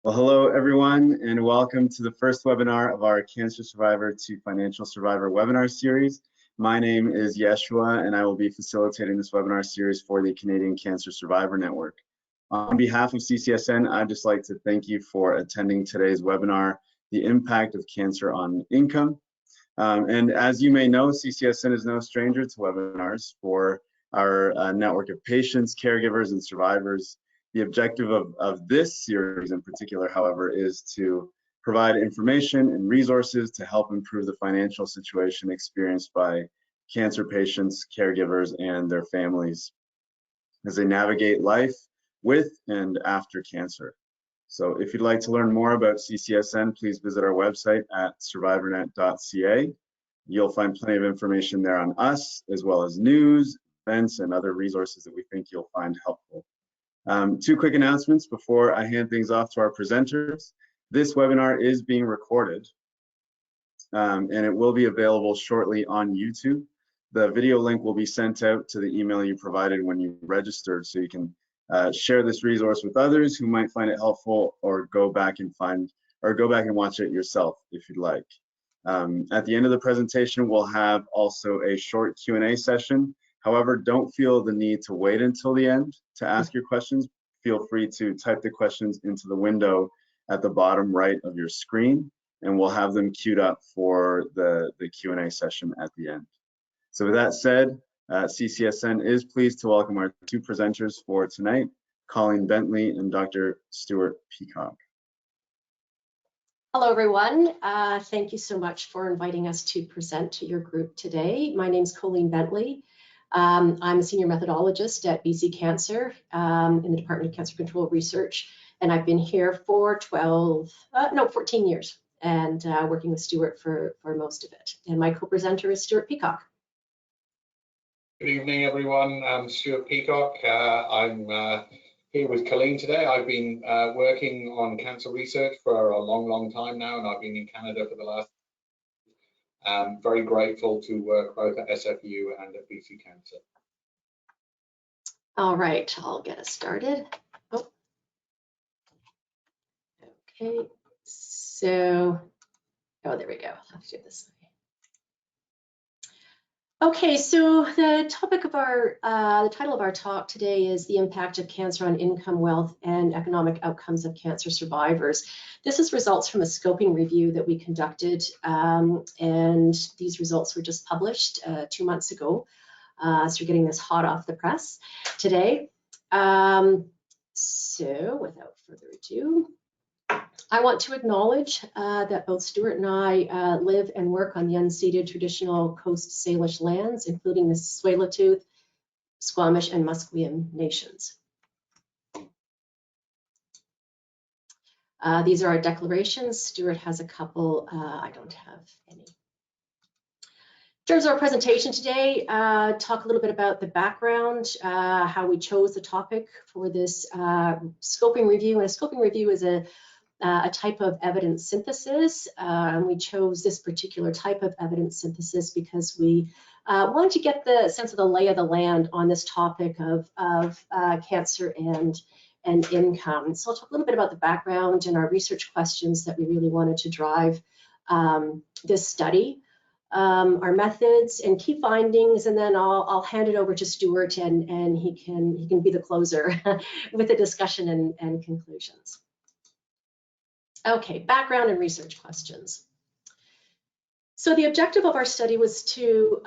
Well, hello everyone, and welcome to the first webinar of our Cancer Survivor to Financial Survivor webinar series. My name is Yeshua, and I will be facilitating this webinar series for the Canadian Cancer Survivor Network. On behalf of CCSN, I'd just like to thank you for attending today's webinar, The Impact of Cancer on Income. And as you may know, CCSN is no stranger to webinars for our network of patients, caregivers, and survivors. The objective of this series in particular, however, is to provide information and resources to help improve the financial situation experienced by cancer patients, caregivers, and their families as they navigate life with and after cancer. So if you'd like to learn more about CCSN, please visit our website at survivornet.ca. You'll find plenty of information there on us, as well as news, events, and other resources that we think you'll find helpful. Two quick announcements before I hand things off to our presenters. This webinar is being recorded, and it will be available shortly on YouTube. The video link will be sent out to the email you provided when you registered, so you can share this resource with others who might find it helpful, or go back and watch it yourself if you'd like. At the end of the presentation, we'll have also a short Q&A session. However, don't feel the need to wait until the end to ask your questions. Feel free to type the questions into the window at the bottom right of your screen, and we'll have them queued up for the Q&A session at the end. So with that said, CCSN is pleased to welcome our two presenters for tonight, Colleen Bentley and Dr. Stuart Peacock. Hello, everyone. Thank you so much for inviting us to present to your group today. My name is Colleen Bentley. I'm a senior methodologist at BC Cancer in the Department of Cancer Control Research, and I've been here for 14 years, and working with Stuart for most of it. And my co-presenter is Stuart Peacock. Good evening, everyone. I'm Stuart Peacock. I'm here with Colleen today. I've been working on cancer research for a long time now, and I've been in Canada for the last. I'm very grateful to work both at SFU and at BC Cancer. All right, I'll get us started. Oh. Okay, so, there we go. Let's do this. Okay, so the topic of our, the title of our talk today is The Impact of Cancer on Income, Wealth, and Economic Outcomes of Cancer Survivors. This is results from a scoping review that we conducted, and these results were just published 2 months ago. So we're getting this hot off the press today. So without further ado, I want to acknowledge that both Stuart and I live and work on the unceded traditional Coast Salish lands, including the Tsleil-Waututh, Squamish, and Musqueam nations. These are our declarations. Stuart has a couple. I don't have any. In terms of our presentation today, talk a little bit about the background, how we chose the topic for this scoping review. And a scoping review is a type of evidence synthesis, and we chose this particular type of evidence synthesis because we wanted to get the sense of the lay of the land on this topic of cancer and income. So I'll talk a little bit about the background and our research questions that we really wanted to drive this study, our methods and key findings, and then I'll hand it over to Stuart, and he can be the closer with the discussion and conclusions. Okay, background and research questions. So the objective of our study was to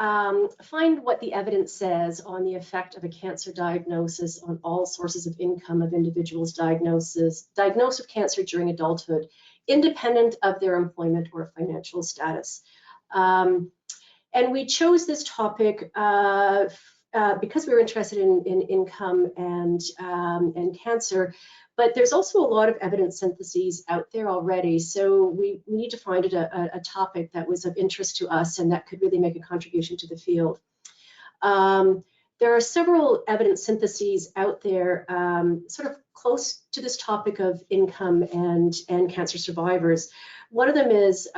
find what the evidence says on the effect of a cancer diagnosis on all sources of income of individuals diagnosed with cancer during adulthood, independent of their employment or financial status. And we chose this topic because we were interested in income and cancer. But there's also a lot of evidence syntheses out there already, so we need to find a topic that was of interest to us and that could really make a contribution to the field. There are several evidence syntheses out there sort of close to this topic of income and cancer survivors. One of them is,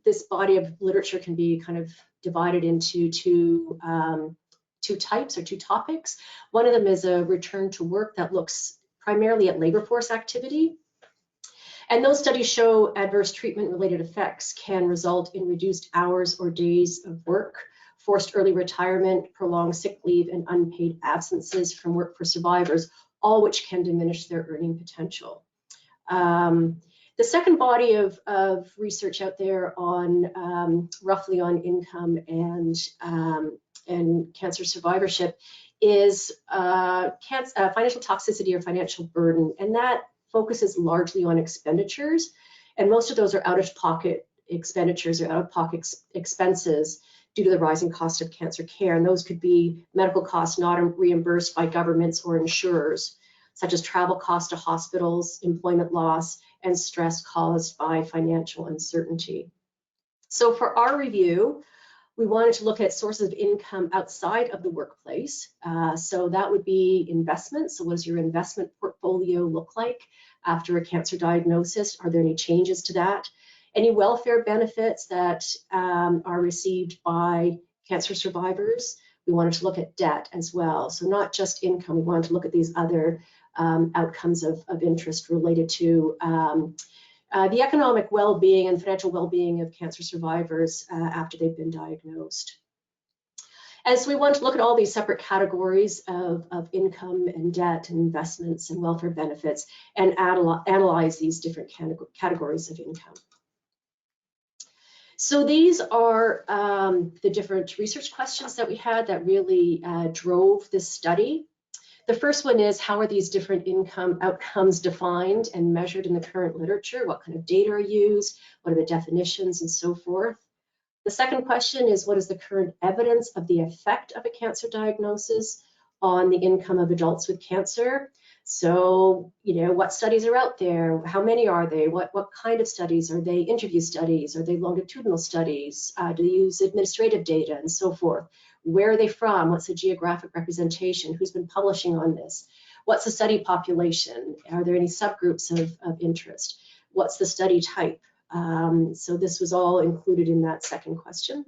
this body of literature can be kind of divided into two types or two topics. One of them is a return to work that looks primarily at labor force activity. And those studies show adverse treatment-related effects can result in reduced hours or days of work, forced early retirement, prolonged sick leave, and unpaid absences from work for survivors, all which can diminish their earning potential. The second body of research out there on roughly on income and cancer survivorship is financial toxicity or financial burden, and that focuses largely on expenditures, and most of those are out-of-pocket expenditures or out-of-pocket expenses due to the rising cost of cancer care, and those could be medical costs not reimbursed by governments or insurers, such as travel costs to hospitals, employment loss, and stress caused by financial uncertainty. So for our review, we wanted to look at sources of income outside of the workplace. So that would be investments. So what does your investment portfolio look like after a cancer diagnosis? Are there any changes to that? Any welfare benefits that are received by cancer survivors? We wanted to look at debt as well. So not just income, we wanted to look at these other outcomes of interest related to the economic well-being and financial well-being of cancer survivors after they've been diagnosed. And so we want to look at all these separate categories of income and debt and investments and welfare benefits and analyze these different categories of income. So these are the different research questions that we had that really drove this study. The first one is, how are these different income outcomes defined and measured in the current literature? What kind of data are used? What are the definitions and so forth? The second question is, what is the current evidence of the effect of a cancer diagnosis on the income of adults with cancer? So, what studies are out there? How many are they? What kind of studies? Are they interview studies? Are they longitudinal studies? Do they use administrative data and so forth? Where are they from? What's the geographic representation? Who's been publishing on this? What's the study population? Are there any subgroups of interest? What's the study type? So this was all included in that second question.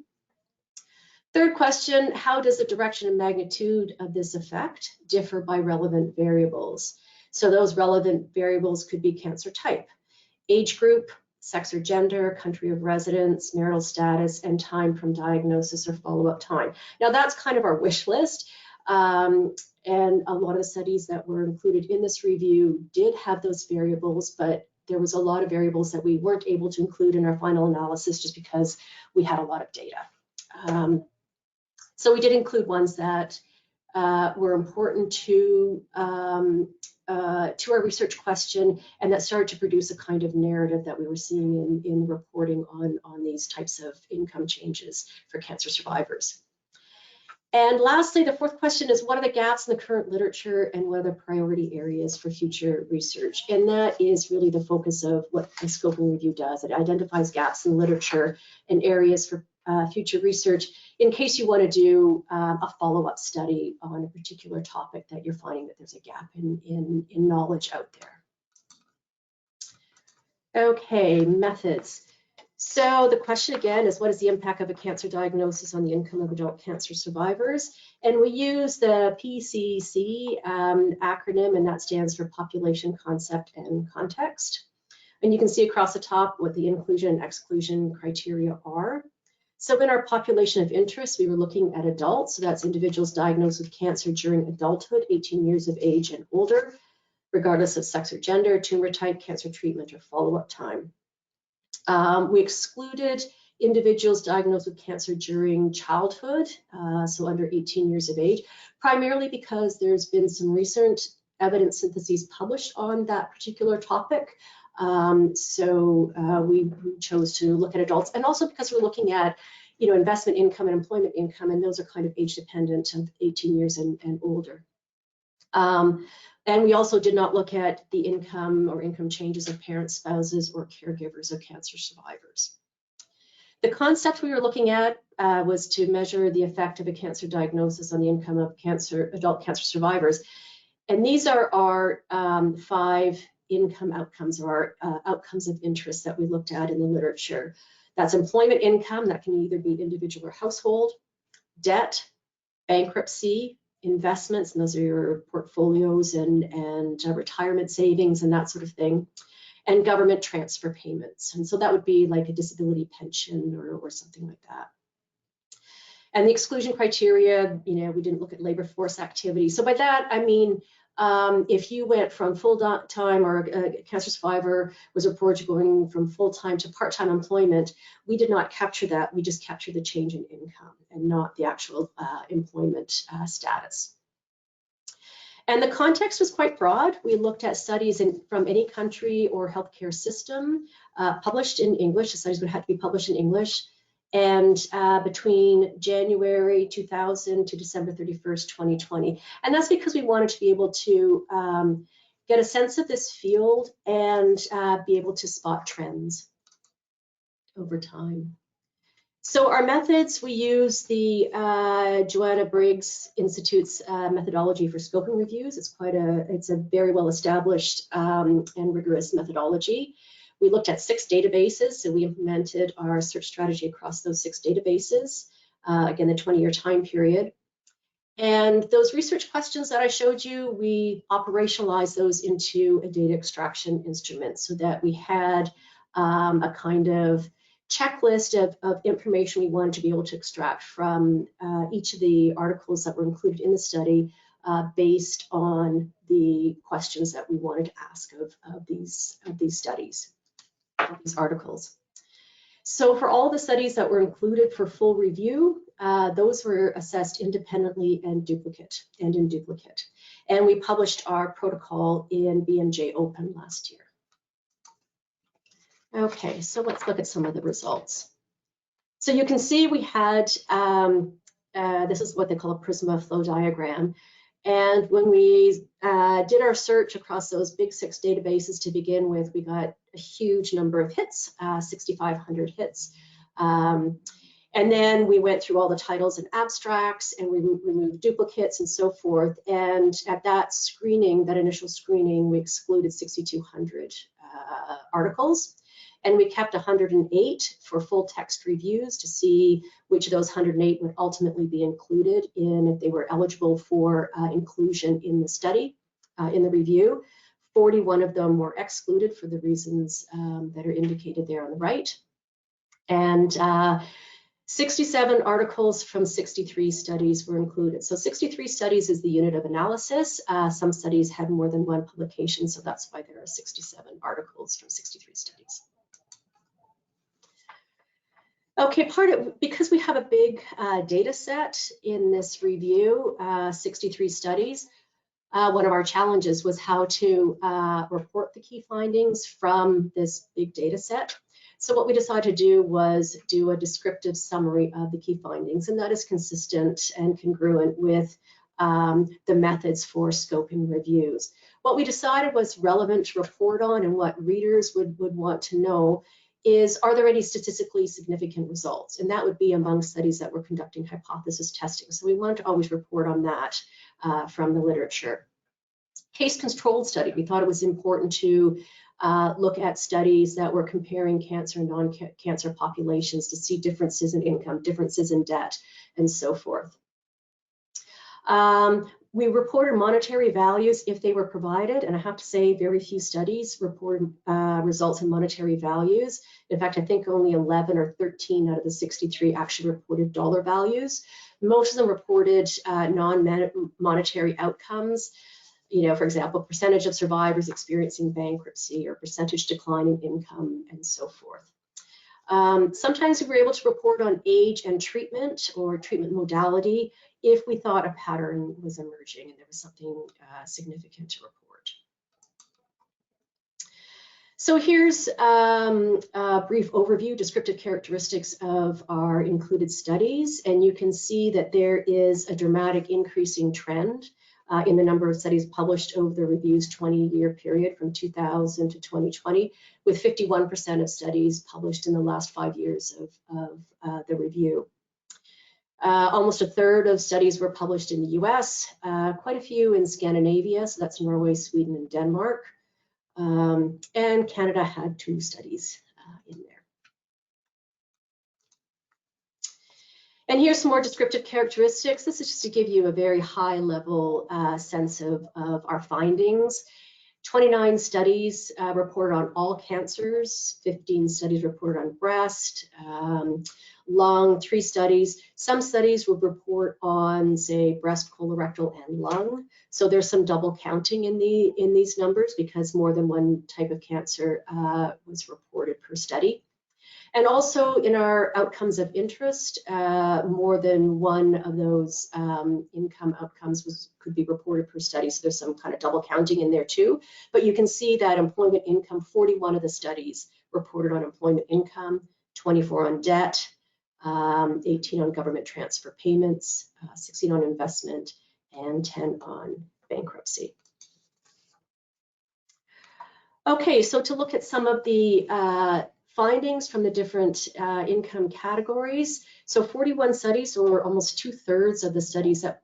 Third question, how does the direction and magnitude of this effect differ by relevant variables? So those relevant variables could be cancer type, age group, sex or gender, country of residence, marital status, and time from diagnosis or follow-up time. Now that's kind of our wish list. And a lot of the studies that were included in this review did have those variables, but there was a lot of variables that we weren't able to include in our final analysis just because we had a lot of data. So we did include ones that were important to our research question and that started to produce a kind of narrative that we were seeing in reporting on these types of income changes for cancer survivors. And lastly, the fourth question is, what are the gaps in the current literature and what are the priority areas for future research? And that is really the focus of what the scoping review does. It identifies gaps in literature and areas for future research in case you want to do a follow-up study on a particular topic that you're finding that there's a gap in knowledge out there. Okay, methods. So the question again is, what is the impact of a cancer diagnosis on the income of adult cancer survivors? And we use the PCC acronym, and that stands for Population, Concept, and Context. And you can see across the top what the inclusion and exclusion criteria are. So in our population of interest, we were looking at adults, so that's individuals diagnosed with cancer during adulthood, 18 years of age and older, regardless of sex or gender, tumor type, cancer treatment, or follow-up time. We excluded individuals diagnosed with cancer during childhood, so under 18 years of age, primarily because there's been some recent evidence syntheses published on that particular topic. We chose to look at adults, and also because we're looking at, investment income and employment income, and those are kind of age dependent of 18 years and older. And we also did not look at the income or income changes of parents, spouses, or caregivers of cancer survivors. The concept we were looking at was to measure the effect of a cancer diagnosis on the income of adult cancer survivors. And these are our 5 income outcomes, or outcomes of interest that we looked at in the literature. That's employment income, that can either be individual or household, debt, bankruptcy, investments, and those are your portfolios and retirement savings and that sort of thing, and government transfer payments. And so that would be like a disability pension or something like that. And the exclusion criteria, we didn't look at labor force activity. So by that, I mean, if you went from full-time, or a cancer survivor was reported going from full-time to part-time employment, we did not capture that. We just captured the change in income and not the actual employment status. And the context was quite broad. We looked at studies from any country or healthcare system, published in English. The studies would have to be published in English. And between January 2000 to December 31st, 2020. And that's because we wanted to be able to get a sense of this field and be able to spot trends over time. So our methods, we use the Joanna Briggs Institute's methodology for scoping reviews. It's a very well established and rigorous methodology. We looked at 6 databases, so we implemented our search strategy across those 6 databases, again, the 20-year time period. And those research questions that I showed you, we operationalized those into a data extraction instrument so that we had a kind of checklist of information we wanted to be able to extract from each of the articles that were included in the study based on the questions that we wanted to ask of these studies. These articles. So for all the studies that were included for full review, those were assessed independently and in duplicate. And we published our protocol in BMJ Open last year. Okay, so let's look at some of the results. So you can see we had, this is what they call a Prisma flow diagram. And when we did our search across those big 6 databases to begin with, we got a huge number of hits, 6,500 hits. And then we went through all the titles and abstracts, and we removed duplicates and so forth. And at that screening, that initial screening, we excluded 6,200 articles. And we kept 108 for full text reviews to see which of those 108 would ultimately be included in, if they were eligible for inclusion in the study, in the review. 41 of them were excluded for the reasons that are indicated there on the right. And 67 articles from 63 studies were included. So 63 studies is the unit of analysis. Some studies had more than one publication, so that's why there are 67 articles from 63 studies. Okay, because we have a big data set in this review, 63 studies, one of our challenges was how to report the key findings from this big data set. So what we decided to do was do a descriptive summary of the key findings, and that is consistent and congruent with the methods for scoping reviews. What we decided was relevant to report on and what readers would want to know is, are there any statistically significant results? And that would be among studies that were conducting hypothesis testing. So we wanted to always report on that from the literature. Case-controlled study, we thought it was important to look at studies that were comparing cancer and non-cancer populations to see differences in income, differences in debt, and so forth. We reported monetary values if they were provided, and I have to say very few studies reported results in monetary values. In fact, I think only 11 or 13 out of the 63 actually reported dollar values. Most of them reported non-monetary outcomes. For example, percentage of survivors experiencing bankruptcy or percentage decline in income and so forth. Sometimes we were able to report on age and treatment or treatment modality if we thought a pattern was emerging and there was something significant to report. So here's a brief overview, descriptive characteristics of our included studies, and you can see that there is a dramatic increasing trend in the number of studies published over the review's 20-year period from 2000 to 2020, with 51% of studies published in the last 5 years of the review. Almost a third of studies were published in the US, quite a few in Scandinavia, so that's Norway, Sweden, and Denmark. And Canada had 2 studies in there. And here's some more descriptive characteristics. This is just to give you a very high level sense of our findings. 29 studies report on all cancers, 15 studies report on breast, lung, 3 studies. Some studies would report on, say, breast, colorectal, and lung. So there's some double counting in these numbers because more than one type of cancer was reported per study. And also in our outcomes of interest, more than one of those income outcomes could be reported per study. So there's some kind of double counting in there too. But you can see that employment income, 41 of the studies reported on employment income, 24 on debt, 18 on government transfer payments, 16 on investment, and 10 on bankruptcy. Okay, so to look at some of the findings from the different income categories. So 41 studies, or almost 2/3 of the studies that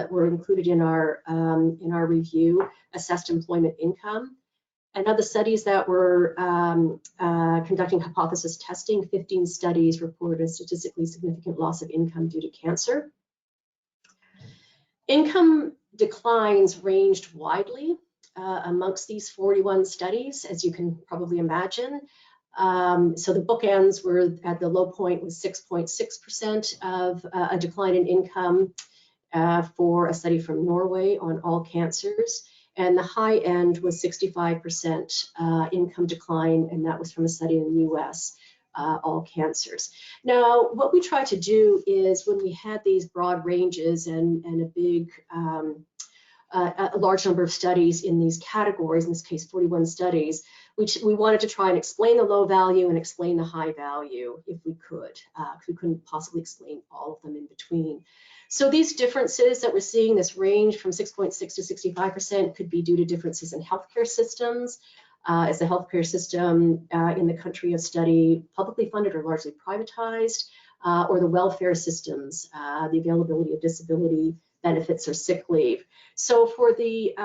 were included in our review, assessed employment income. And of the studies that were conducting hypothesis testing, 15 studies reported a statistically significant loss of income due to cancer. Income declines ranged widely amongst these 41 studies, as you can probably imagine. So the bookends were at the low point was 6.6% of a decline in income for a study from Norway on all cancers. And the high end was 65% income decline, and that was from a study in the US, all cancers. Now, what we try to do is when we had these broad ranges and a large number of studies in these categories, in this case 41 studies, we wanted to try and explain the low value and explain the high value if we could, because we couldn't possibly explain all of them in between. So these differences that we're seeing, this range from 6.6 to 65%, could be due to differences in healthcare systems. Is the healthcare system in the country of study publicly funded or largely privatized, or the welfare systems, the availability of disability benefits or sick leave. So for the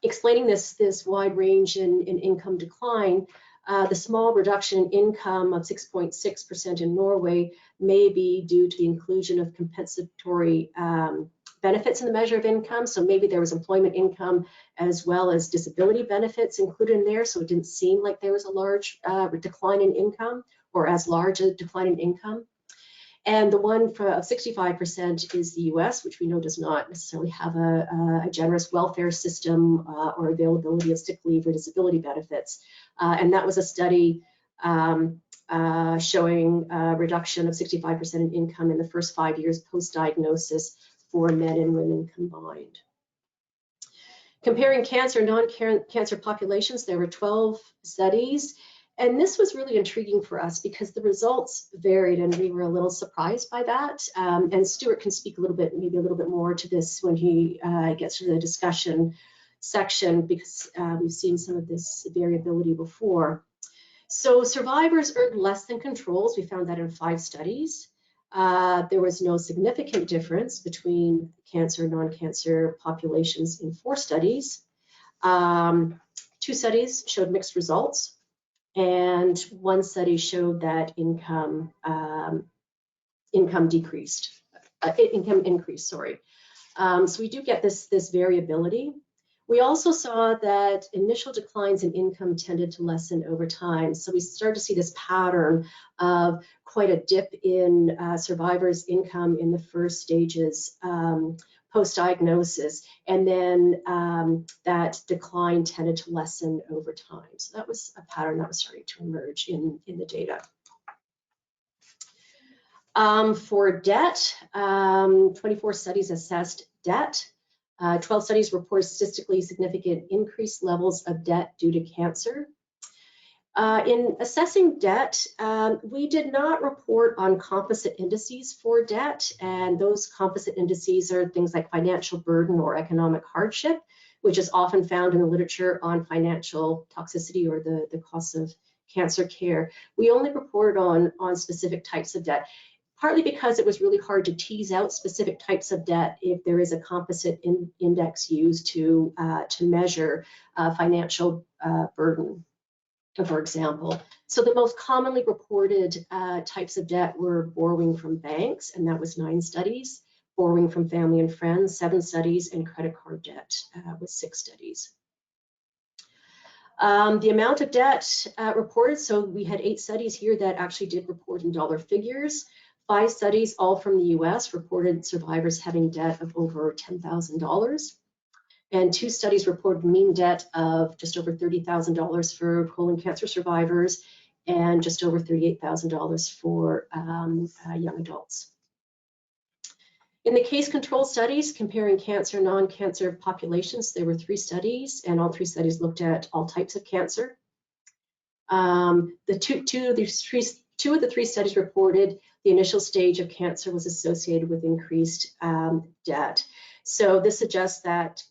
explaining this wide range in income decline, the small reduction in income of 6.6% in Norway may be due to the inclusion of compensatory benefits in the measure of income. So maybe there was employment income as well as disability benefits included in there. So it didn't seem like there was a large decline in income, or as large a decline in income. And the one of 65% is the US, which we know does not necessarily have a generous welfare system or availability of sick leave or disability benefits. And that was a study showing a reduction of 65% in income in the first 5 years post-diagnosis for men and women combined. Comparing cancer and non-cancer populations, there were 12 studies. And this was really intriguing for us because the results varied, and we were a little surprised by that. And Stuart can speak maybe a little bit more to this when he gets to the discussion section, because we've seen some of this variability before. So survivors earned less than controls. We found that in 5 studies. There was no significant difference between cancer and non-cancer populations in 4 studies. 2 studies showed mixed results. And 1 study showed that income increased. So we do get this variability. We also saw that initial declines in income tended to lessen over time. So we started to see this pattern of quite a dip in survivors' income in the first stages post-diagnosis, and then that decline tended to lessen over time. So that was a pattern that was starting to emerge in the data. For debt, 24 studies assessed debt. 12 studies report statistically significant increased levels of debt due to cancer. In assessing debt, we did not report on composite indices for debt, and those composite indices are things like financial burden or economic hardship, which is often found in the literature on financial toxicity or the costs of cancer care. We only reported on specific types of debt, partly because it was really hard to tease out specific types of debt if there is a composite index used to measure financial burden, for example. So the most commonly reported types of debt were borrowing from banks, and that was 9 studies, borrowing from family and friends, 7 studies, and credit card debt with 6 studies. The amount of debt reported, so we had 8 studies here that actually did report in dollar figures. 5 studies, all from the US, reported survivors having debt of over $10,000. And 2 studies reported mean debt of just over $30,000 for colon cancer survivors and just over $38,000 for young adults. In the case control studies comparing cancer, non-cancer populations, there were 3 studies, and all 3 studies looked at all types of cancer. Two of the 3 studies reported the initial stage of cancer was associated with increased debt. So this suggests that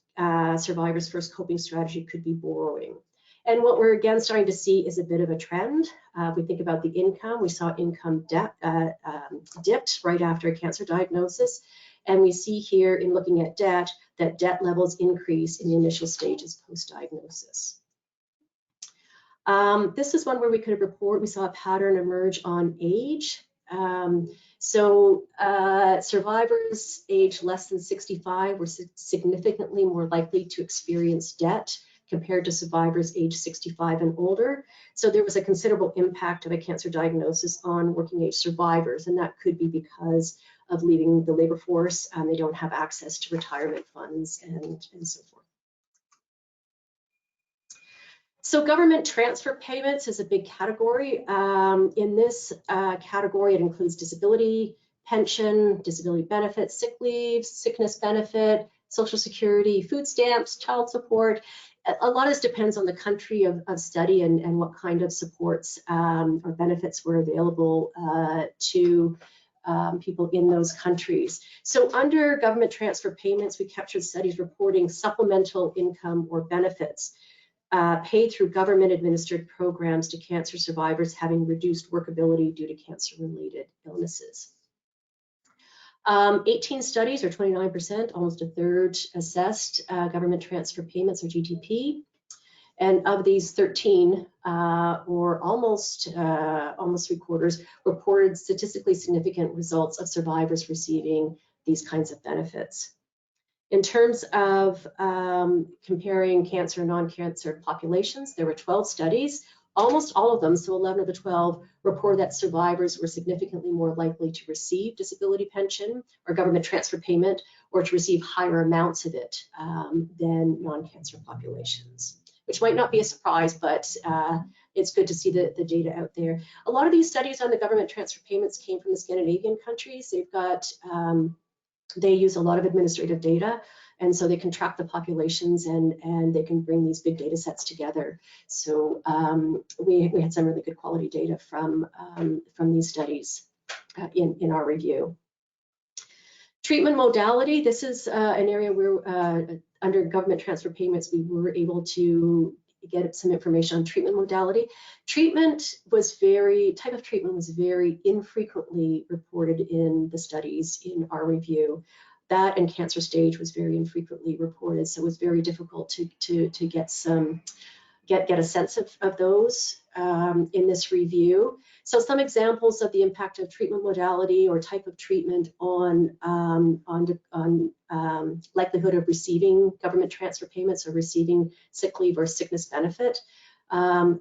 survivors' first coping strategy could be borrowing. And what we're again starting to see is a bit of a trend. If we think about the income, we saw income dipped right after a cancer diagnosis. And we see here in looking at debt, that debt levels increase in the initial stages post-diagnosis. This is one where we could report, we saw a pattern emerge on age. Survivors aged less than 65 were significantly more likely to experience debt compared to survivors aged 65 and older. So there was a considerable impact of a cancer diagnosis on working age survivors, and that could be because of leaving the labor force. They don't have access to retirement funds and so forth. So government transfer payments is a big category. In this category, it includes disability, pension, disability benefits, sick leave, sickness benefit, Social Security, food stamps, child support. A lot of this depends on the country of study and what kind of supports or benefits were available to people in those countries. So under government transfer payments, we captured studies reporting supplemental income or benefits paid through government-administered programs to cancer survivors having reduced workability due to cancer-related illnesses. 18 studies, or 29%, almost a third, assessed government transfer payments, or GTP. And of these 13, or almost 3/4, reported statistically significant results of survivors receiving these kinds of benefits. In terms of comparing cancer and non-cancer populations, there were 12 studies. Almost all of them, so 11 of the 12, reported that survivors were significantly more likely to receive disability pension or government transfer payment, or to receive higher amounts of it than non-cancer populations, which might not be a surprise, but it's good to see the data out there. A lot of these studies on the government transfer payments came from the Scandinavian countries. They've got they use a lot of administrative data, and so they can track the populations and they can bring these big data sets together. So we had some really good quality data from these studies in our review. Treatment modality, this is an area where under government transfer payments, we were able to get some information on treatment modality. Type of treatment was very infrequently reported in the studies in our review. That and cancer stage was very infrequently reported, so it was very difficult to get a sense of those in this review. So some examples of the impact of treatment modality or type of treatment on likelihood of receiving government transfer payments or receiving sick leave or sickness benefit.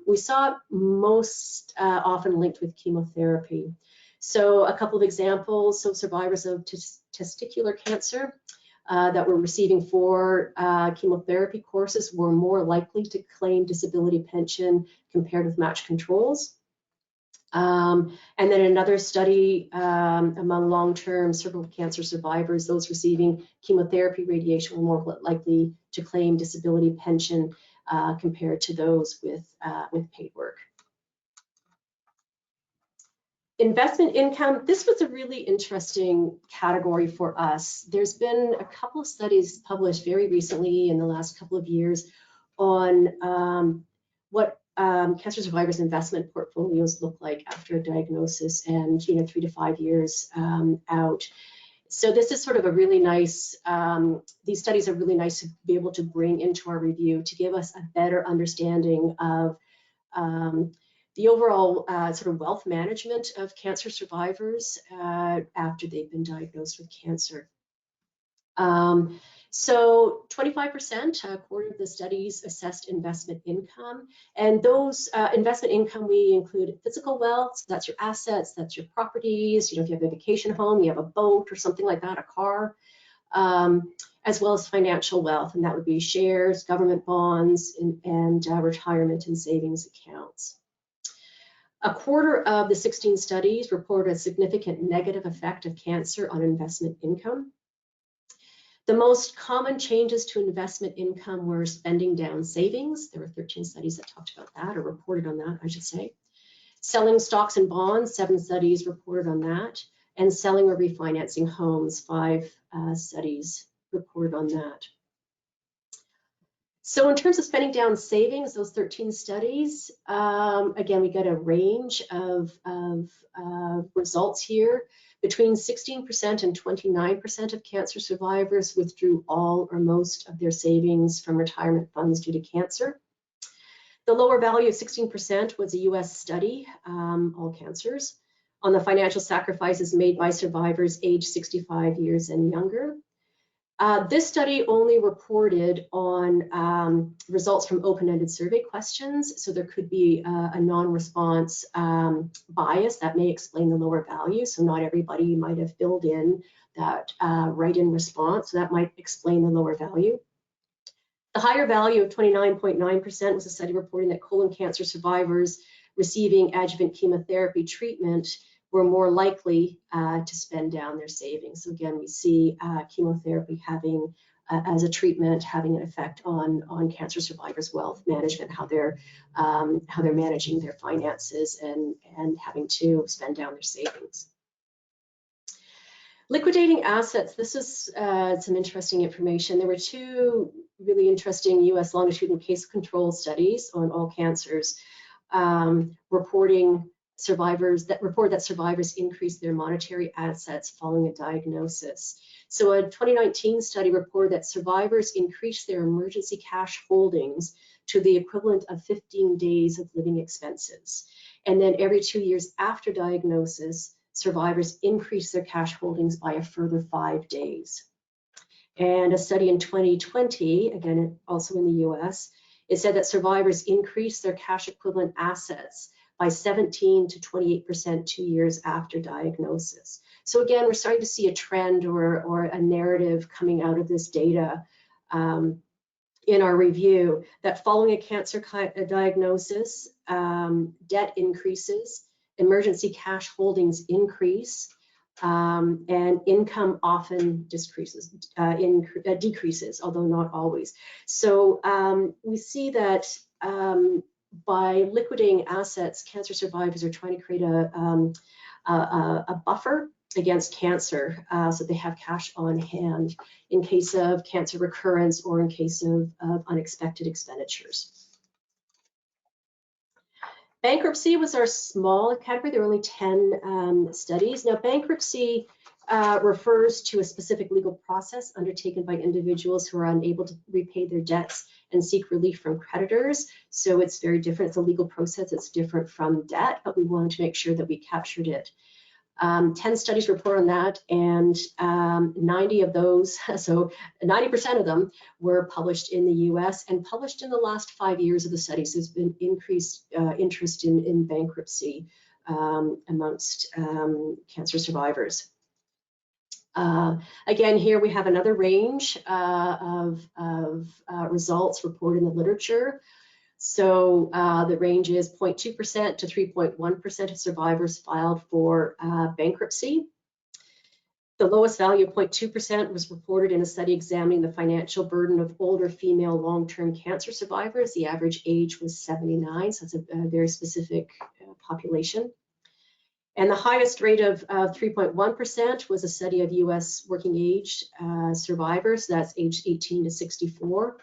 We saw most often linked with chemotherapy. So a couple of examples, so survivors of testicular cancer that were receiving 4 chemotherapy courses were more likely to claim disability pension compared with matched controls. And then another study among long-term cervical cancer survivors, those receiving chemotherapy radiation were more likely to claim disability pension compared to those with paid work. Investment income, this was a really interesting category for us. There's been a couple of studies published very recently in the last couple of years on what cancer survivors' investment portfolios look like after a diagnosis and 3 to 5 years out. So this is sort of a really nice, these studies are really nice to be able to bring into our review to give us a better understanding of the overall sort of wealth management of cancer survivors after they've been diagnosed with cancer. So 25%, a quarter of the studies assessed investment income. And those investment income, we include physical wealth, so that's your assets, that's your properties. You know, if you have a vacation home, you have a boat or something like that, a car, as well as financial wealth, and that would be shares, government bonds, and retirement and savings accounts. A quarter of the 16 studies reported a significant negative effect of cancer on investment income. The most common changes to investment income were spending down savings. There were 13 studies that talked about that, or reported on that, I should say. Selling stocks and bonds, 7 studies reported on that. And selling or refinancing homes, 5 studies reported on that. So in terms of spending down savings, those 13 studies, again, we get a range of results here. Between 16% and 29% of cancer survivors withdrew all or most of their savings from retirement funds due to cancer. The lower value of 16% was a US study, all cancers, on the financial sacrifices made by survivors aged 65 years and younger. This study only reported on results from open-ended survey questions, so there could be a non-response bias that may explain the lower value. So not everybody might have filled in that write-in response, so that might explain the lower value. The higher value of 29.9% was a study reporting that colon cancer survivors receiving adjuvant chemotherapy treatment were more likely to spend down their savings. So again, we see chemotherapy having, as a treatment, having an effect on cancer survivors' wealth management, how they're managing their finances and having to spend down their savings. Liquidating assets, this is some interesting information. There were 2 really interesting US longitudinal case control studies on all cancers reporting that survivors increased their monetary assets following a diagnosis. So a 2019 study reported that survivors increased their emergency cash holdings to the equivalent of 15 days of living expenses. And then every 2 years after diagnosis, survivors increased their cash holdings by a further 5 days. And a study in 2020, again, also in the US, it said that survivors increased their cash equivalent assets by 17 to 28% 2 years after diagnosis. So again, we're starting to see a trend or a narrative coming out of this data in our review that following a cancer diagnosis, debt increases, emergency cash holdings increase, and income often decreases, although not always. So we see that by liquidating assets, cancer survivors are trying to create a buffer against cancer, so they have cash on hand in case of cancer recurrence or in case of unexpected expenditures. Bankruptcy was our small category. There were only 10 studies. Now, bankruptcy refers to a specific legal process undertaken by individuals who are unable to repay their debts and seek relief from creditors. So it's very different. It's a legal process. It's different from debt, but we wanted to make sure that we captured it. 10 studies report on that, and 90 of those, so 90% of them were published in the US and published in the last 5 years of the studies. There's been increased interest in bankruptcy amongst cancer survivors. Again, here we have another range of results reported in the literature. So the range is 0.2% to 3.1% of survivors filed for bankruptcy. The lowest value of 0.2% was reported in a study examining the financial burden of older female long-term cancer survivors. The average age was 79, so it's a very specific population. And the highest rate of 3.1% was a study of US working age survivors, that's aged 18 to 64.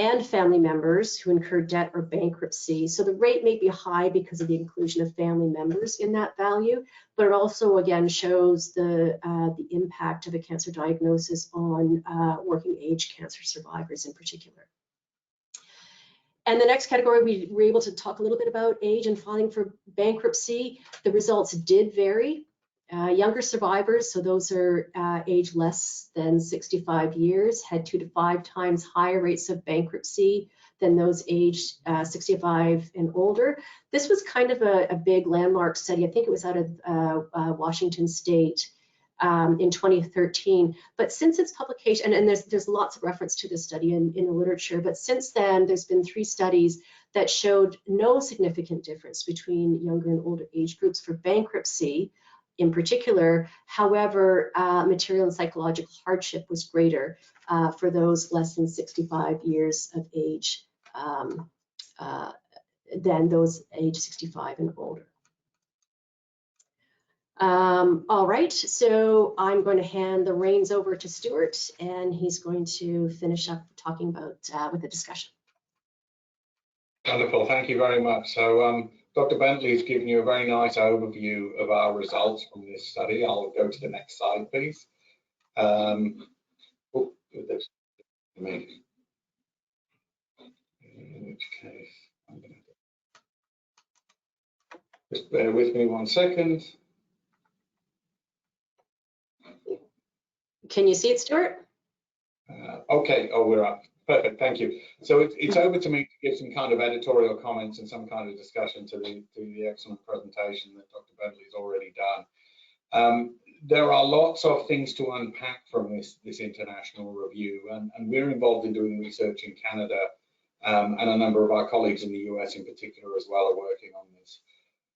And family members who incurred debt or bankruptcy. So the rate may be high because of the inclusion of family members in that value, but it also again shows the impact of a cancer diagnosis on working age cancer survivors in particular. And the next category, we were able to talk a little bit about age and filing for bankruptcy. The results did vary. Younger survivors, so those are age less than 65 years, had 2 to 5 times higher rates of bankruptcy than those aged 65 and older. This was kind of a big landmark study. I think it was out of Washington State in 2013. But since its publication, and there's lots of reference to this study in the literature, but since then there's been 3 studies that showed no significant difference between younger and older age groups for bankruptcy in particular. However, material and psychological hardship was greater for those less than 65 years of age than those age 65 and older. All right, so I'm going to hand the reins over to Stuart, and he's going to finish up talking about with the discussion. Wonderful, thank you very much. So Dr. Bentley's given you a very nice overview of our results from this study. I'll go to the next slide, please. In which case, I'm going to just bear with me 1 second. Can you see it, Stuart? Okay, oh, we're up. Perfect, thank you. So it's over to me to give some kind of editorial comments and some kind of discussion to the excellent presentation that Dr. Bentley's already done. There are lots of things to unpack from this international review, and we're involved in doing research in Canada, and a number of our colleagues in the US in particular as well are working on this.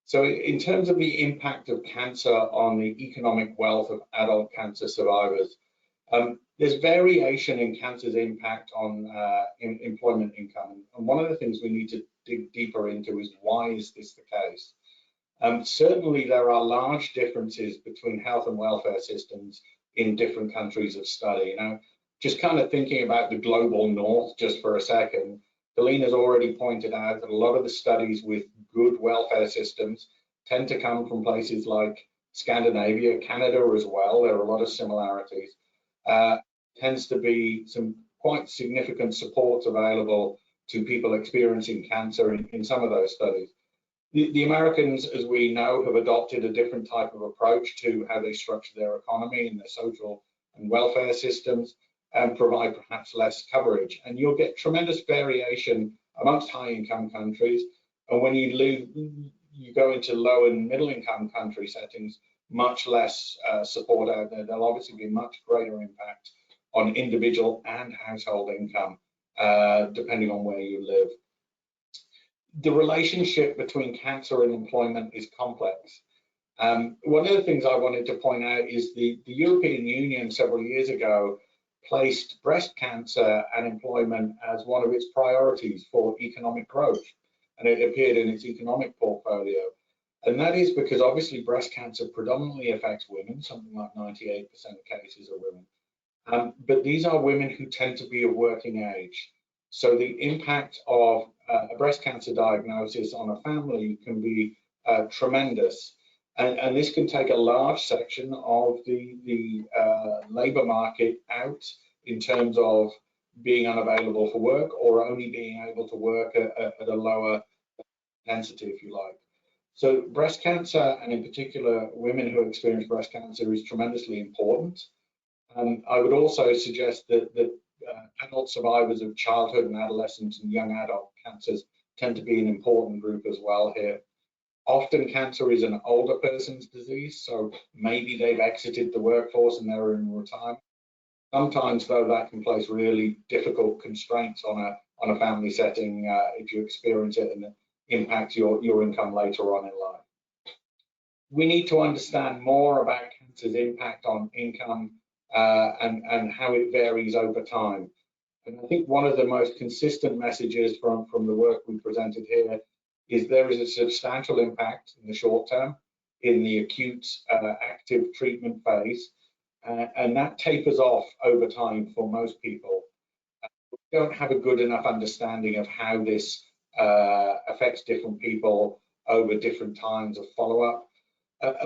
So in terms of the impact of cancer on the economic wealth of adult cancer survivors, there's variation in cancer's impact on employment income. And one of the things we need to dig deeper into is, why is this the case? Certainly there are large differences between health and welfare systems in different countries of study. Now, just kind of thinking about the global north just for a second, Colleen has already pointed out that a lot of the studies with good welfare systems tend to come from places like Scandinavia, Canada as well. There are a lot of similarities. Tends to be some quite significant supports available to people experiencing cancer in some of those studies. The Americans, as we know, have adopted a different type of approach to how they structure their economy and their social and welfare systems, and provide perhaps less coverage. And you'll get tremendous variation amongst high-income countries. And when you go into low and middle-income country settings, much less support out there. There'll obviously be much greater impact on individual and household income, depending on where you live. The relationship between cancer and employment is complex. One of the things I wanted to point out is the European Union several years ago placed breast cancer and employment as one of its priorities for economic growth, and it appeared in its economic portfolio. And that is because obviously breast cancer predominantly affects women, something like 98% of cases are women. But these are women who tend to be of working age. So the impact of a breast cancer diagnosis on a family can be tremendous. And this can take a large section of the labour market out in terms of being unavailable for work, or only being able to work at a lower intensity, if you like. So breast cancer, and in particular women who experience breast cancer, is tremendously important. I would also suggest that adult survivors of childhood and adolescent and young adult cancers tend to be an important group as well here. Often cancer is an older person's disease, so maybe they've exited the workforce and they're in retirement. Sometimes, though, that can place really difficult constraints on a family setting if you experience it and impact your income later on in life. We need to understand more about cancer's impact on income and how it varies over time. And I think one of the most consistent messages from the work we presented here is there is a substantial impact in the short term in the acute active treatment phase, and that tapers off over time for most people. We don't have a good enough understanding of how this affects different people over different times of follow-up.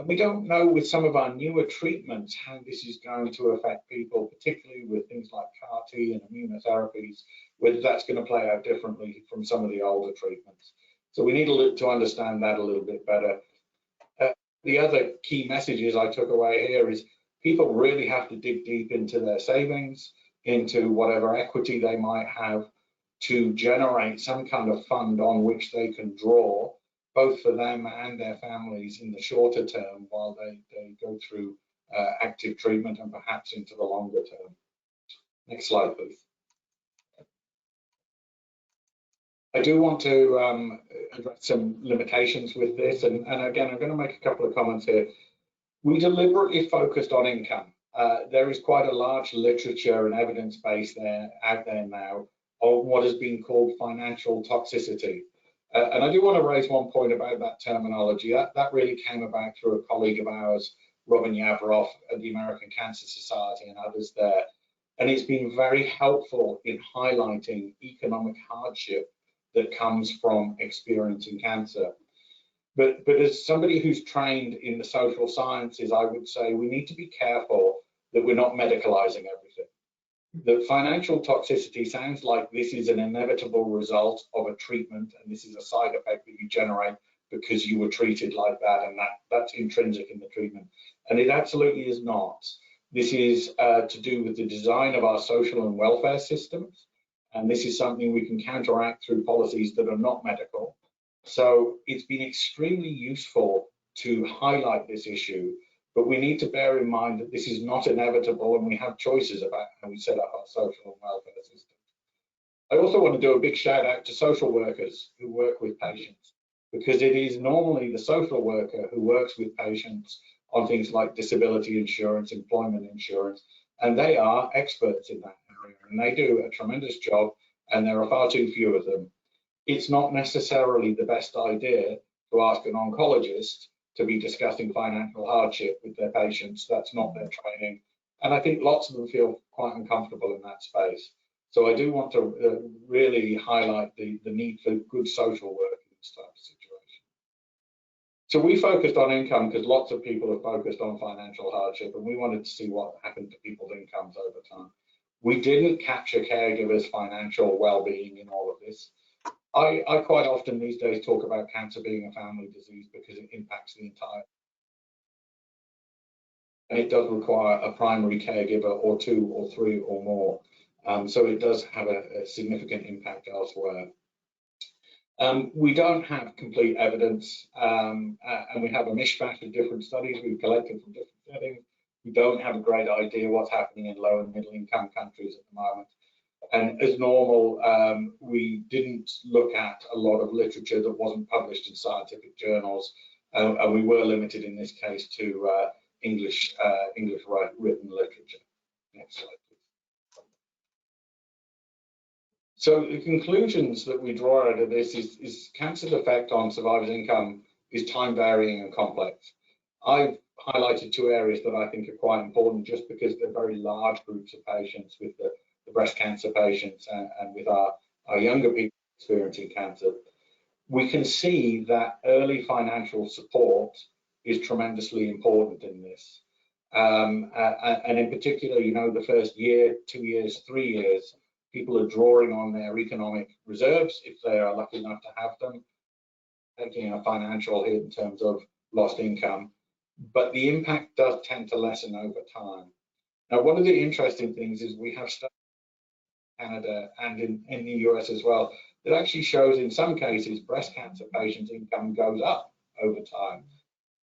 We don't know with some of our newer treatments how this is going to affect people, particularly with things like CAR-T and immunotherapies, whether that's going to play out differently from some of the older treatments. So we need to understand that a little bit better. The other key messages I took away here is people really have to dig deep into their savings, into whatever equity they might have, to generate some kind of fund on which they can draw, both for them and their families in the shorter term while they go through active treatment and perhaps into the longer term. Next slide, please. I do want to address some limitations with this, and again, I'm going to make a couple of comments here. We deliberately focused on income. There is quite a large literature and evidence base out there now on what has been called financial toxicity. And I do want to raise one point about that terminology. That really came about through a colleague of ours, Robin Yavroff at the American Cancer Society and others there. And it's been very helpful in highlighting economic hardship that comes from experiencing cancer. But as somebody who's trained in the social sciences, I would say we need to be careful that we're not medicalizing everything. The financial toxicity sounds like this is an inevitable result of a treatment, and this is a side effect that you generate because you were treated like that, and that's intrinsic in the treatment. And it absolutely is not. This is to do with the design of our social and welfare systems, and this is something we can counteract through policies that are not medical. So it's been extremely useful to highlight this issue, but we need to bear in mind that this is not inevitable and we have choices about how we set up our social and welfare system. I also want to do a big shout out to social workers who work with patients, because it is normally the social worker who works with patients on things like disability insurance, employment insurance, and they are experts in that area and they do a tremendous job, and there are far too few of them. It's not necessarily the best idea to ask an oncologist to be discussing financial hardship with their patients. That's not their training. And I think lots of them feel quite uncomfortable in that space. So I do want to really highlight the need for good social work in this type of situation. So we focused on income because lots of people have focused on financial hardship, and we wanted to see what happened to people's incomes over time. We didn't capture caregivers' financial well-being in all of this. I quite often these days talk about cancer being a family disease because it impacts the entire, and it does require a primary caregiver or two or three or more. So it does have a significant impact elsewhere. We don't have complete evidence, and we have a mishmash of different studies we've collected from different settings. We don't have a great idea what's happening in low and middle income countries at the moment. And as normal, we didn't look at a lot of literature that wasn't published in scientific journals, and we were limited in this case to English written literature. Next slide, please. So the conclusions that we draw out of this is cancer's effect on survivors' income is time varying and complex. I've highlighted two areas that I think are quite important just because they're very large groups of patients with the breast cancer patients and with our younger people experiencing cancer. We can see that early financial support is tremendously important in this. And in particular, you know, the first year, 2 years, 3 years, people are drawing on their economic reserves if they are lucky enough to have them, taking a financial hit in terms of lost income. But the impact does tend to lessen over time. Now, one of the interesting things is we have studies in Canada and in the US as well that actually shows in some cases breast cancer patients' income goes up over time.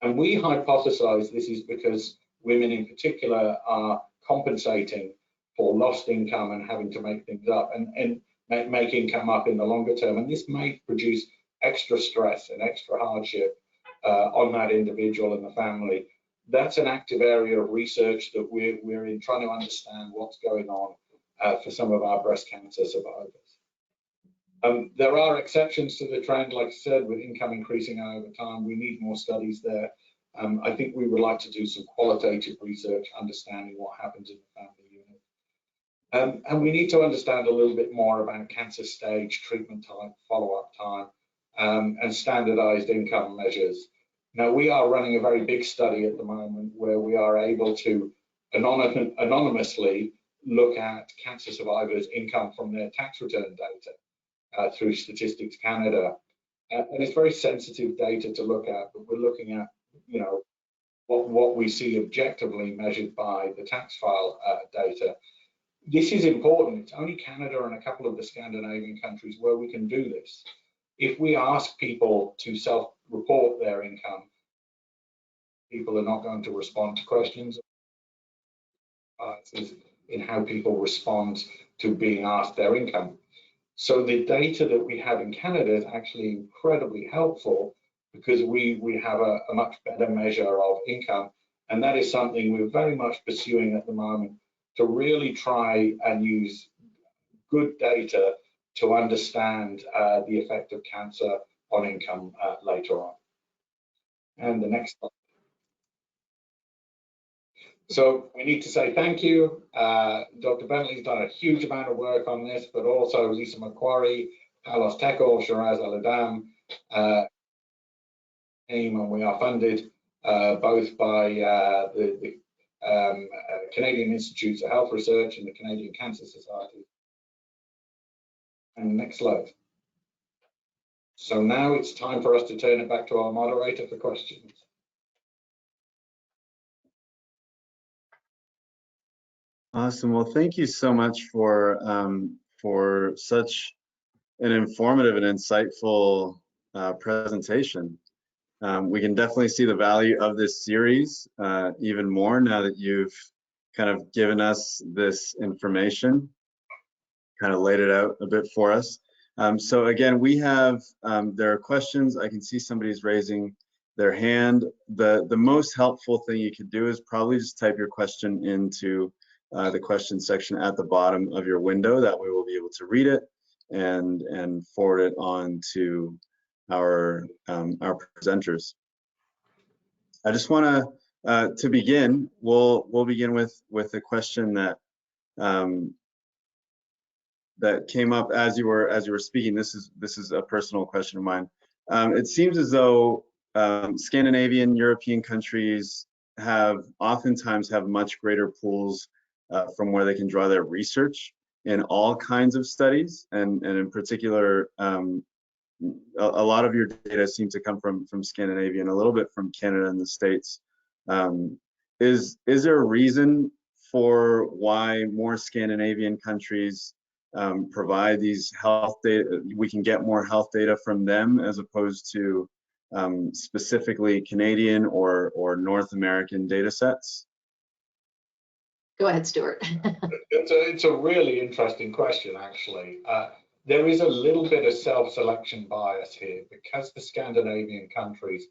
And we hypothesize this is because women in particular are compensating for lost income and having to make things up and make income up in the longer term. And this may produce extra stress and extra hardship on that individual and the family. That's an active area of research that we're in, trying to understand what's going on for some of our breast cancer survivors. There are exceptions to the trend, like I said, with income increasing over time. We need more studies there. I think we would like to do some qualitative research, understanding what happens in the family unit. And we need to understand a little bit more about cancer stage, treatment time, follow-up time, and standardized income measures. Now, we are running a very big study at the moment where we are able to anonymously look at cancer survivors' income from their tax return data through Statistics Canada. And it's very sensitive data to look at, but we're looking at, you know, what we see objectively measured by the tax file data. This is important. It's only Canada and a couple of the Scandinavian countries where we can do this. If we ask people to self-report their income, people are not going to respond to questions in how people respond to being asked their income. So the data that we have in Canada is actually incredibly helpful because we have a much better measure of income, and that is something we're very much pursuing at the moment, to really try and use good data to understand the effect of cancer on income later on. And the next slide. So we need to say thank you. Dr. Bentley's done a huge amount of work on this, but also Lisa McQuarrie, Carlos Teco, Shiraz Al-Adam, team, and we are funded both by the Canadian Institutes of Health Research and the Canadian Cancer Society. And next slide. So now it's time for us to turn it back to our moderator for questions. Awesome. Well, thank you so much for such an informative and insightful presentation. We can definitely see the value of this series even more now that you've kind of given us this information, kind of laid it out a bit for us. So again, we have, there are questions. I can see somebody's raising their hand. The most helpful thing you could do is probably just type your question into the question section at the bottom of your window. That way we'll be able to read it and forward it on to our presenters. I just want to begin. We'll begin with a question that that came up as you were speaking. This is a personal question of mine. It seems as though Scandinavian, European countries oftentimes have much greater pools from where they can draw their research in all kinds of studies, and in particular, a lot of your data seems to come from Scandinavia and a little bit from Canada and the States. Is there a reason for why more Scandinavian countries provide these health data? We can get more health data from them as opposed to specifically Canadian or North American data sets? Go ahead, Stuart. It's a really interesting question, actually. There is a little bit of self-selection bias here because the Scandinavian countries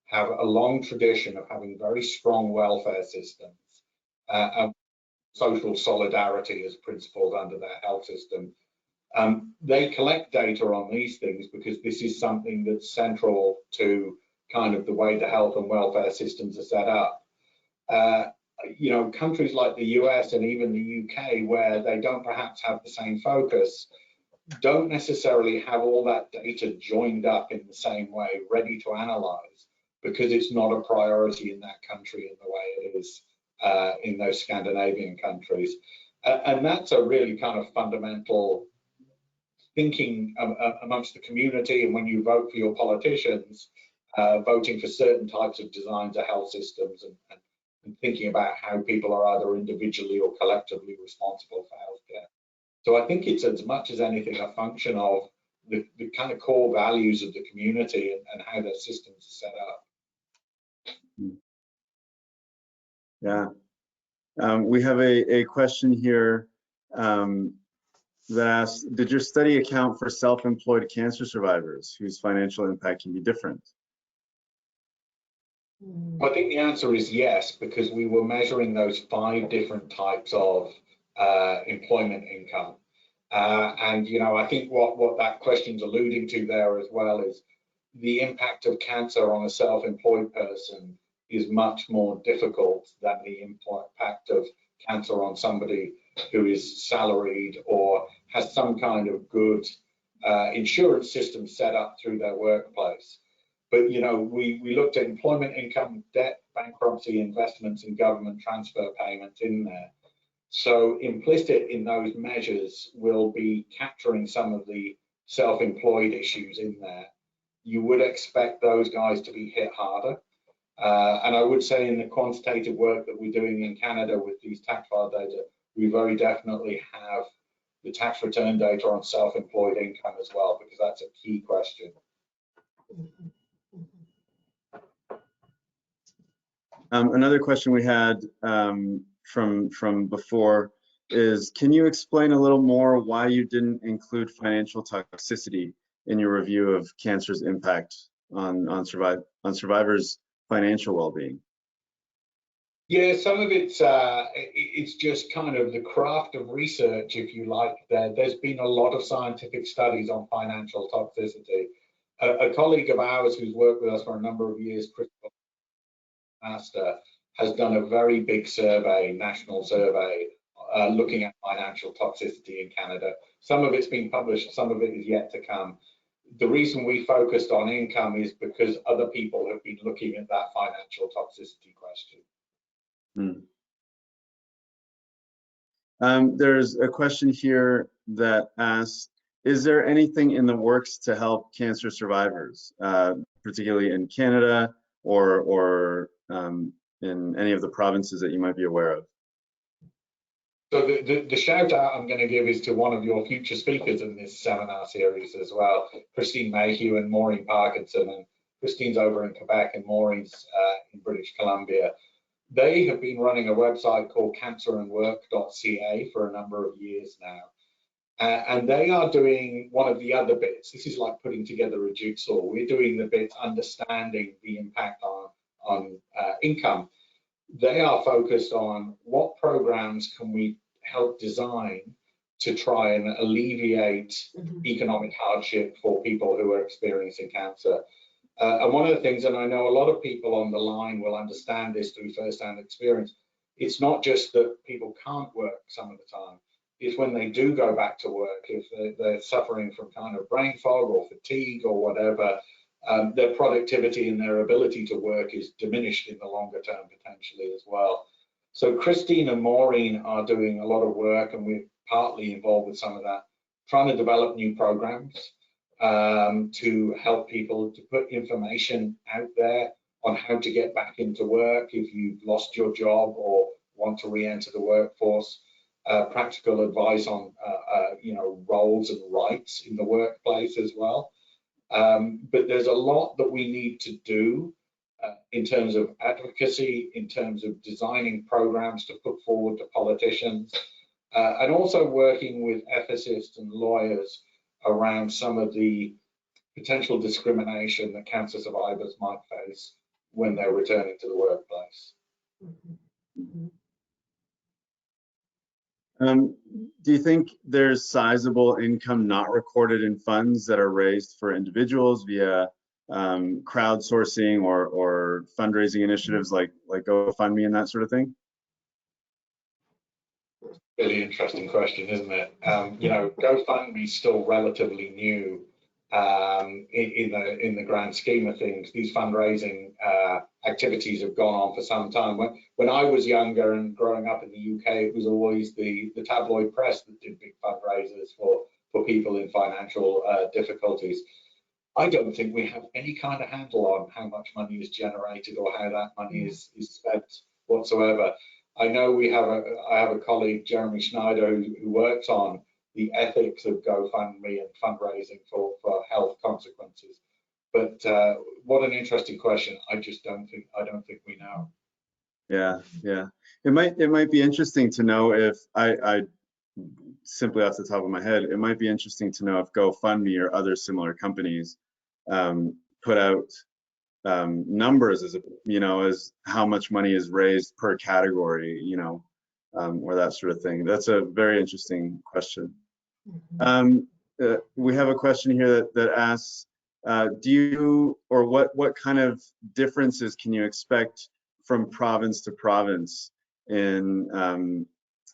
have a long tradition of having very strong welfare systems and social solidarity as principles under their health system. They collect data on these things because this is something that's central to kind of the way the health and welfare systems are set up. You know, countries like the US and even the UK, where they don't perhaps have the same focus, don't necessarily have all that data joined up in the same way, ready to analyze, because it's not a priority in that country in the way it is in those Scandinavian countries. And that's a really kind of fundamental thinking amongst the community. And when you vote for your politicians, voting for certain types of designs of health systems and thinking about how people are either individually or collectively responsible for healthcare. So I think it's as much as anything a function of the kind of core values of the community and how their systems are set up. Yeah. We have a question here that asks, did your study account for self-employed cancer survivors whose financial impact can be different? I think the answer is yes, because we were measuring those 5 different types of employment income. And, you know, I think what that question's alluding to there as well is the impact of cancer on a self-employed person is much more difficult than the impact of cancer on somebody who is salaried or has some kind of good insurance system set up through their workplace. But, you know, we looked at employment income, debt, bankruptcy, investments, and government transfer payments in there. So implicit in those measures will be capturing some of the self-employed issues in there. You would expect those guys to be hit harder. And I would say in the quantitative work that we're doing in Canada with these tax file data, we very definitely have the tax return data on self-employed income as well, because that's a key question. Another question we had from before is, can you explain a little more why you didn't include financial toxicity in your review of cancer's impact on survivors' financial well-being? Yeah, some of it's just kind of the craft of research, if you like. There's been a lot of scientific studies on financial toxicity. A colleague of ours who's worked with us for a number of years, Master, has done a very big survey, national survey, looking at financial toxicity in Canada. Some of it's been published, some of it is yet to come. The reason we focused on income is because other people have been looking at that financial toxicity question. There's a question here that asks, is there anything in the works to help cancer survivors, particularly in Canada or in any of the provinces that you might be aware of? So the shout out I'm going to give is to one of your future speakers in this seminar series as well, Christine Mayhew and Maureen Parkinson. And Christine's over in Quebec and Maureen's in British Columbia. They have been running a website called cancerandwork.ca for a number of years now. And they are doing one of the other bits. This is like putting together a jigsaw. We're doing the bit understanding the impact on income. They are focused on what programs can we help design to try and alleviate economic hardship for people who are experiencing cancer. And one of the things, and I know a lot of people on the line will understand this through first-hand experience, it's not just that people can't work some of the time. It's when they do go back to work, if they're suffering from kind of brain fog or fatigue or whatever, their productivity and their ability to work is diminished in the longer term potentially as well. So Christine and Maureen are doing a lot of work, and we're partly involved with some of that, trying to develop new programs to help people, to put information out there on how to get back into work if you've lost your job or want to re-enter the workforce, practical advice on roles and rights in the workplace as well. But there's a lot that we need to do in terms of advocacy, in terms of designing programs to put forward to politicians, and also working with ethicists and lawyers around some of the potential discrimination that cancer survivors might face when they're returning to the workplace. Do you think there's sizable income not recorded in funds that are raised for individuals via crowdsourcing or fundraising initiatives like GoFundMe and that sort of thing? Really interesting question, isn't it? GoFundMe is still relatively new in the grand scheme of things. These fundraising activities have gone on for some time. When I was younger and growing up in the UK, it was always the tabloid press that did big fundraisers for people in financial difficulties. I don't think we have any kind of handle on how much money is generated or how that money is spent whatsoever. I know I have a colleague, Jeremy Schneider, who works on the ethics of GoFundMe and fundraising for health consequences. But what an interesting question. I don't think we know. Yeah. It might be interesting to know if I simply off the top of my head, it might be interesting to know if GoFundMe or other similar companies put out numbers as how much money is raised per category, or that sort of thing. That's a very interesting question. We have a question here that asks, what kind of differences can you expect from province to province in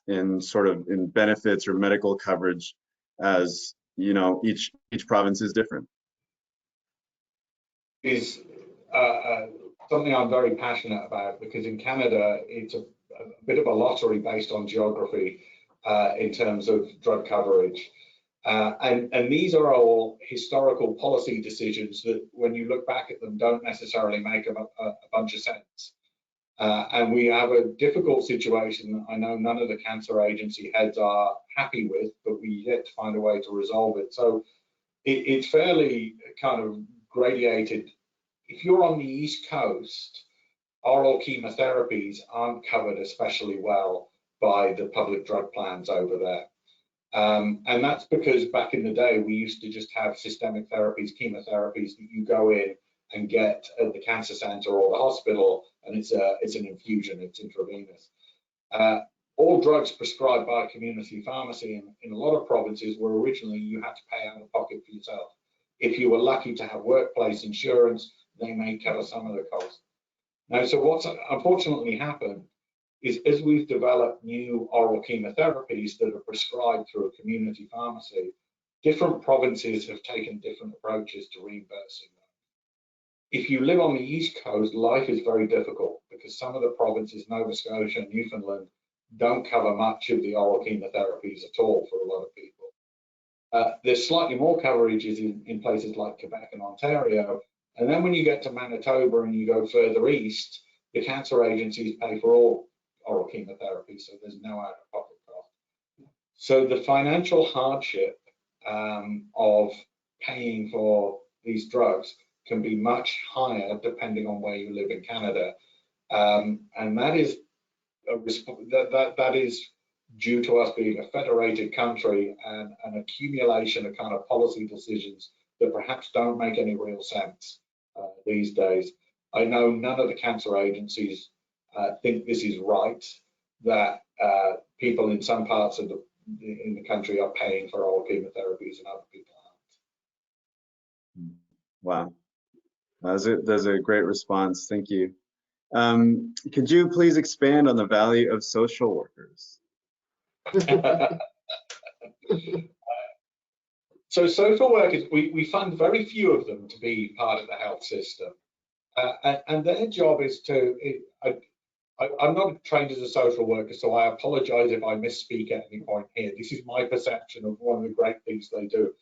benefits or medical coverage, as each province is different? Is something I'm very passionate about, because in Canada it's a bit of a lottery based on geography in terms of drug coverage. And these are all historical policy decisions that, when you look back at them, don't necessarily make a bunch of sense. And we have a difficult situation that I know none of the cancer agency heads are happy with, but we yet to find a way to resolve it. So it's fairly kind of gradated. If you're on the East Coast, oral chemotherapies aren't covered especially well by the public drug plans over there. And that's because back in the day, we used to just have systemic therapies, chemotherapies that you go in and get at the cancer center or the hospital, and it's an infusion, it's intravenous. All drugs prescribed by a community pharmacy in a lot of provinces were originally you had to pay out of pocket for yourself. If you were lucky to have workplace insurance, they may cover some of the costs. Now, so what's unfortunately happened is, as we've developed new oral chemotherapies that are prescribed through a community pharmacy, different provinces have taken different approaches to reimbursing them. If you live on the East Coast, life is very difficult because some of the provinces, Nova Scotia and Newfoundland, don't cover much of the oral chemotherapies at all for a lot of people. There's slightly more coverages in places like Quebec and Ontario. And then when you get to Manitoba and you go further east, the cancer agencies pay for all oral chemotherapy, so there's no out-of-pocket cost. So the financial hardship of paying for these drugs can be much higher depending on where you live in Canada, and that is that is due to us being a federated country and an accumulation of kind of policy decisions that perhaps don't make any real sense these days. I know none of the cancer agencies think this is right, that people in some parts of the country are paying for oral chemotherapies and other people aren't. Wow, that's a great response. Thank you. Could you please expand on the value of social workers? So social workers, we fund very few of them to be part of the health system. And their job is to, I'm not trained as a social worker, so I apologize if I misspeak at any point here. This is my perception of one of the great things they do,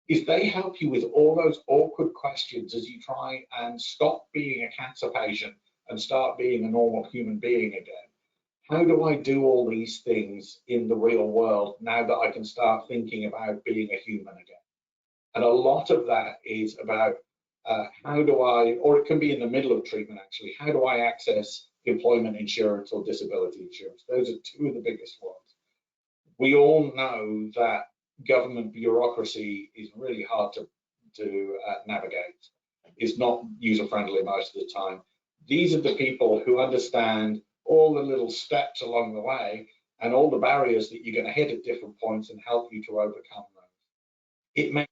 is they help you with all those awkward questions as you try and stop being a cancer patient and start being a normal human being again. How do I do all these things in the real world now that I can start thinking about being a human again? And a lot of that is about how do I, or it can be in the middle of treatment actually, how do I access employment insurance or disability insurance? Those are two of the biggest ones. We all know that government bureaucracy is really hard to navigate. It's not user-friendly most of the time. These are the people who understand all the little steps along the way and all the barriers that you're going to hit at different points and help you to overcome them. It may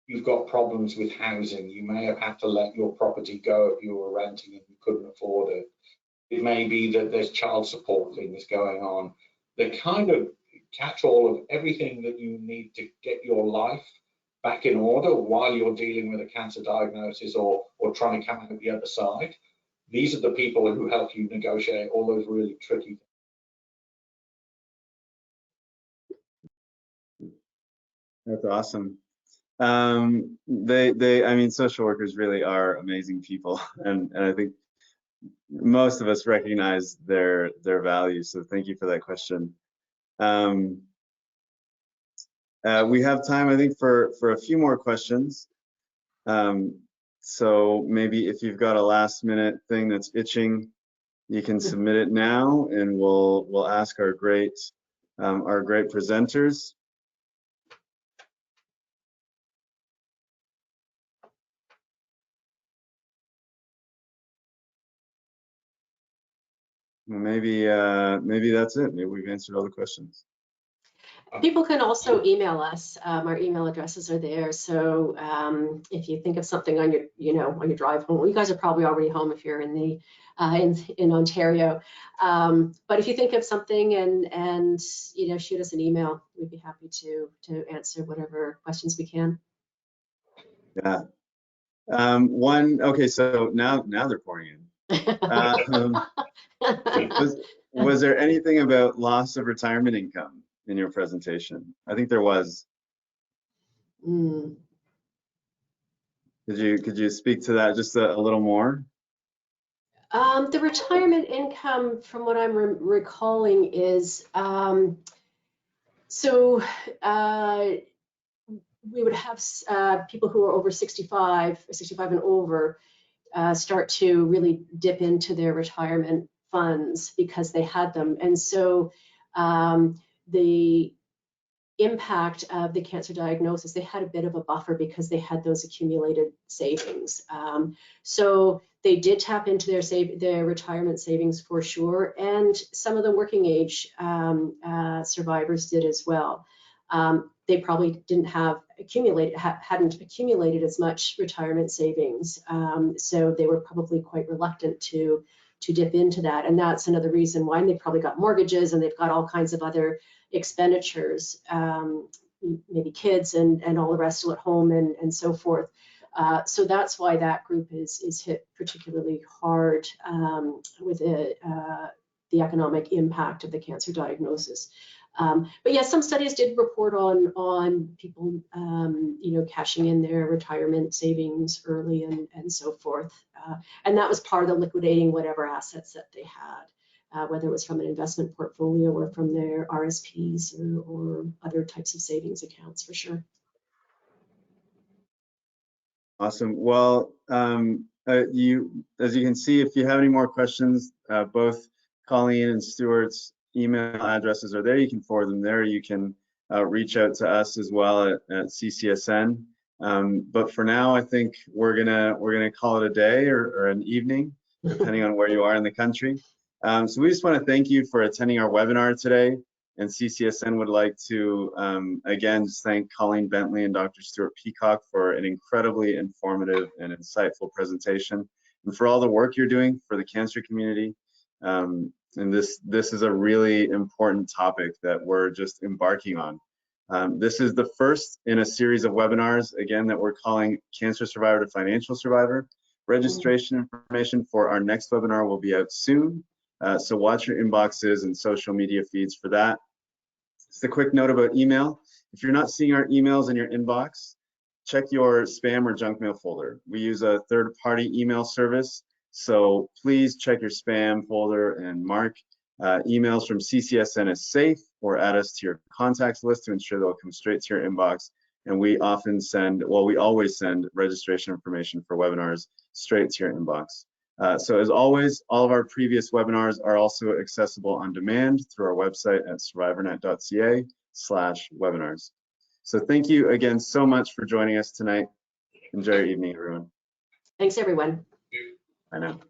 you've got problems with housing. You may have had to let your property go if you were renting and you couldn't afford it. It may be that there's child support things going on. They kind of catch all of everything that you need to get your life back in order while you're dealing with a cancer diagnosis or trying to come out the other side. These are the people who help you negotiate all those really tricky things. That's awesome. I mean, social workers really are amazing people, and I think most of us recognize their value. So thank you for that question. We have time, I think, for a few more questions. So maybe if you've got a last-minute thing that's itching, you can submit it now, and we'll ask our great presenters. Maybe that's it. Maybe we've answered all the questions. People can also email us. Our email addresses are there. So if you think of something on your, on your drive home, well, you guys are probably already home if you're in the in Ontario. But if you think of something and shoot us an email, we'd be happy to answer whatever questions we can. Yeah. Okay, so now they're pouring in. Was there anything about loss of retirement income in your presentation? I think there was. Mm. Could you speak to that just a little more? The retirement income, from what I'm recalling, is so we would have people who are over 65 and over start to really dip into their retirement funds because they had them. And so the impact of the cancer diagnosis, they had a bit of a buffer because they had those accumulated savings. So they did tap into their retirement savings for sure, and some of the working age survivors did as well. They probably hadn't accumulated as much retirement savings, so they were probably quite reluctant to dip into that, and that's another reason why. And they've probably got mortgages and they've got all kinds of other expenditures, maybe kids and all the rest still at home and so forth. So that's why that group is hit particularly hard with the economic impact of the cancer diagnosis. But yes, some studies did report on people, cashing in their retirement savings early and so forth. And that was part of the liquidating whatever assets that they had, whether it was from an investment portfolio or from their RSPs or other types of savings accounts, for sure. Awesome. Well, as you can see, if you have any more questions, both Colleen and Stuart's email addresses are there. You can forward them there. You can reach out to us as well at CCSN. But for now, I think we're gonna call it a day or an evening, depending on where you are in the country. So we just want to thank you for attending our webinar today. And CCSN would like to, again, just thank Colleen Bentley and Dr. Stuart Peacock for an incredibly informative and insightful presentation, and for all the work you're doing for the cancer community. And this is a really important topic that we're just embarking on. This is the first in a series of webinars, again, that we're calling Cancer Survivor to Financial Survivor. Registration information for our next webinar will be out soon. So watch your inboxes and social media feeds for that. Just a quick note about email. If you're not seeing our emails in your inbox, check your spam or junk mail folder. We use a third-party email service, so please check your spam folder and mark emails from CCSN as safe, or add us to your contacts list to ensure they'll come straight to your inbox. And we often send, well, we always send registration information for webinars straight to your inbox. So as always, all of our previous webinars are also accessible on demand through our website at survivornet.ca/webinars. So thank you again so much for joining us tonight. Enjoy your evening, everyone. Thanks, everyone. Bye now.